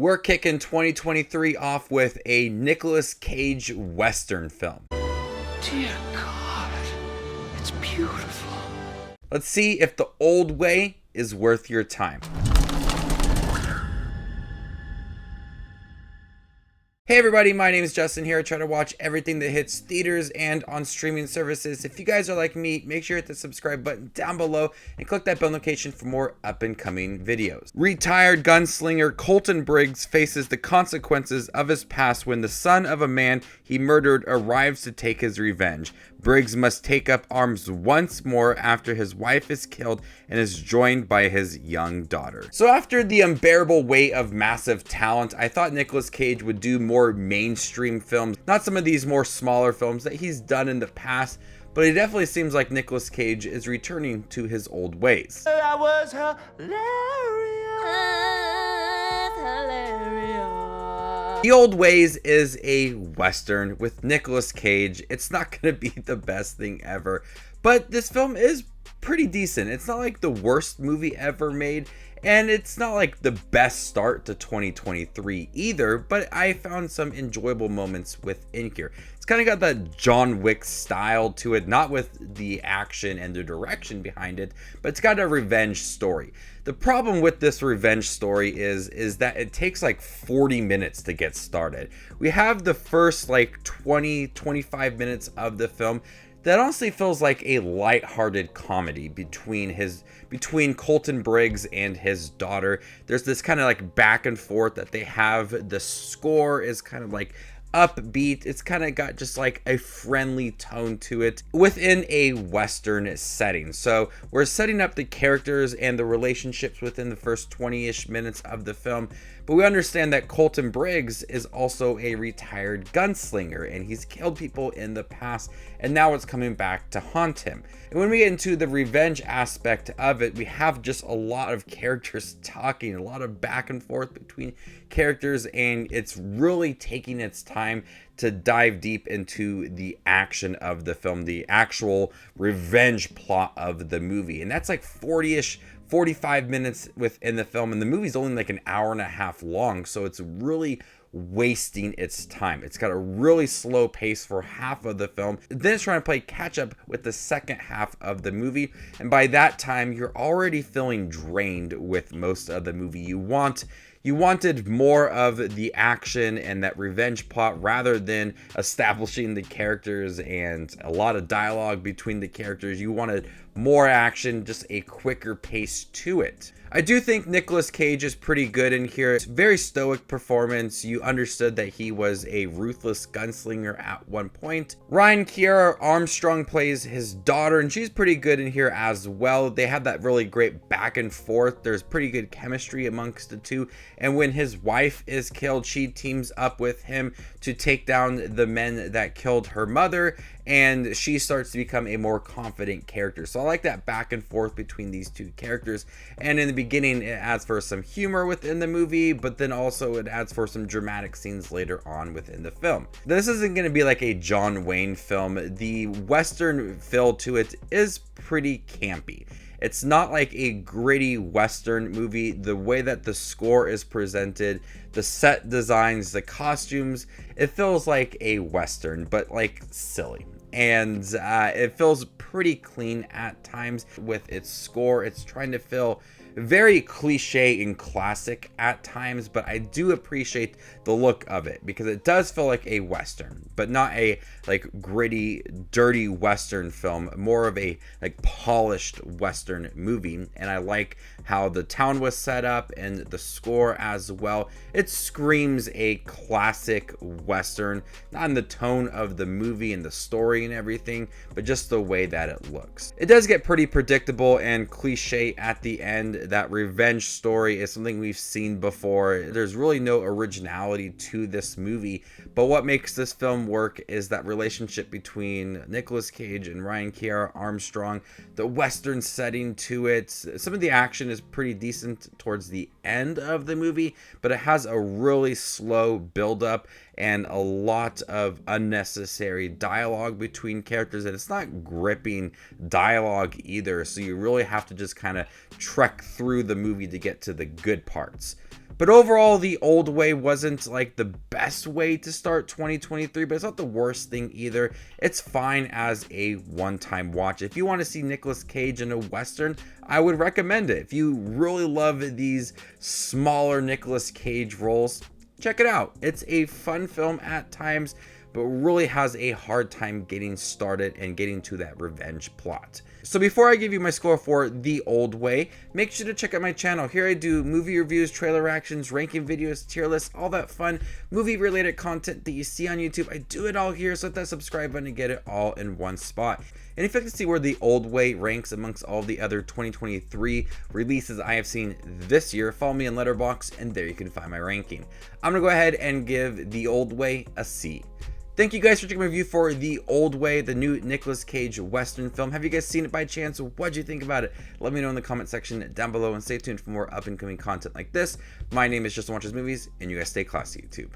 We're kicking 2023 off with a Nicolas Cage Western film. Dear God, it's beautiful. Let's see if The Old Way is worth your time. Hey everybody, my name is Justin here. I try to watch everything that hits theaters and on streaming services. If you guys are like me, make sure you hit the subscribe button down below and click that bell notification for more up and coming videos. Retired gunslinger Colton Briggs faces the consequences of his past when the son of a man he murdered arrives to take his revenge. Briggs must take up arms once more after his wife is killed and is joined by his young daughter. So after the unbearable weight of massive talent, I thought Nicolas Cage would do more mainstream films, not some of these more smaller films that he's done in the past, but it definitely seems like Nicolas Cage is returning to his old ways. That was hilarious. The Old Ways is a Western with Nicolas Cage. It's not going to be the best thing ever, but this film is pretty decent. It's not like the worst movie ever made, and it's not like the best start to 2023 either, but I found some enjoyable moments within here. It's kind of got that John Wick style to it, not with the action and the direction behind it, but it's got a revenge story. The problem with this revenge story is that it takes like 40 minutes to get started. We have the first like 20-25 minutes of the film that honestly feels like a lighthearted comedy between Colton Briggs and his daughter. There's this kind of like back and forth that they have. The score is kind of like upbeat. It's kind of got just like a friendly tone to it within a Western setting. So we're setting up the characters and the relationships within the first 20-ish minutes of the film, but we understand that Colton Briggs is also a retired gunslinger and he's killed people in the past, and now it's coming back to haunt him. And when we get into the revenge aspect of it, we have just a lot of characters talking, a lot of back and forth between characters, and it's really taking its time to dive deep into the action of the film, the actual revenge plot of the movie. And that's like 45 minutes within the film, and the movie's only like an hour and a half long, so it's really wasting its time. It's got a really slow pace for half of the film, then it's trying to play catch up with the second half of the movie, and by that time you're already feeling drained with most of the movie. You wanted more of the action and that revenge plot rather than establishing the characters and a lot of dialogue between the characters. You wanted more action, just a quicker pace to it. I do think Nicolas Cage is pretty good in here. It's a very stoic performance. You understood that he was a ruthless gunslinger at one point. Ryan Kiera Armstrong plays his daughter, and she's pretty good in here as well. They have that really great back and forth. There's pretty good chemistry amongst the two. And when his wife is killed, she teams up with him to take down the men that killed her mother, and she starts to become a more confident character. So I like that back and forth between these two characters. And in the beginning, it adds for some humor within the movie, but then also it adds for some dramatic scenes later on within the film. This isn't going to be like a John Wayne film. The Western feel to it is pretty campy. It's not like a gritty Western movie. The way that the score is presented, the set designs, the costumes, it feels like a Western, but like silly. And it feels pretty clean at times with its score. It's trying to feel very cliche and classic at times, but I do appreciate the look of it because it does feel like a Western, but not a like gritty, dirty Western film, more of a like polished Western movie. And I like how the town was set up and the score as well. It screams a classic Western, not in the tone of the movie and the story and everything, but just the way that it looks. It does get pretty predictable and cliche at the end. That revenge story is something we've seen before. There's really no originality to this movie, but what makes this film work is that relationship between Nicolas Cage and Ryan Kiera Armstrong, the Western setting to it. Some of the action is pretty decent towards the end of the movie, but it has a really slow build-up and a lot of unnecessary dialogue between characters, and it's not gripping dialogue either, so you really have to just kind of trek through the movie to get to the good parts. But overall, The Old Way wasn't like the best way to start 2023, but it's not the worst thing either. It's fine as a one-time watch. If you want to see Nicolas Cage in a Western, I would recommend it. If you really love these smaller Nicolas Cage roles, check it out. It's a fun film at times, but really has a hard time getting started and getting to that revenge plot. So before I give you my score for The Old Way, make sure to check out my channel. Here I do movie reviews, trailer reactions, ranking videos, tier lists, all that fun movie related content that you see on YouTube. I do it all here, so hit that subscribe button to get it all in one spot. And if you'd like to see where The Old Way ranks amongst all the other 2023 releases I have seen this year, follow me on Letterboxd, and there you can find my ranking. I'm gonna go ahead and give The Old Way a C. Thank you guys for checking my review for The Old Way, the new Nicolas Cage Western film. Have you guys seen it by chance? What'd you think about it? Let me know in the comment section down below, and stay tuned for more up and coming content like this. My name is Just Watches Movies, and you guys stay classy, YouTube.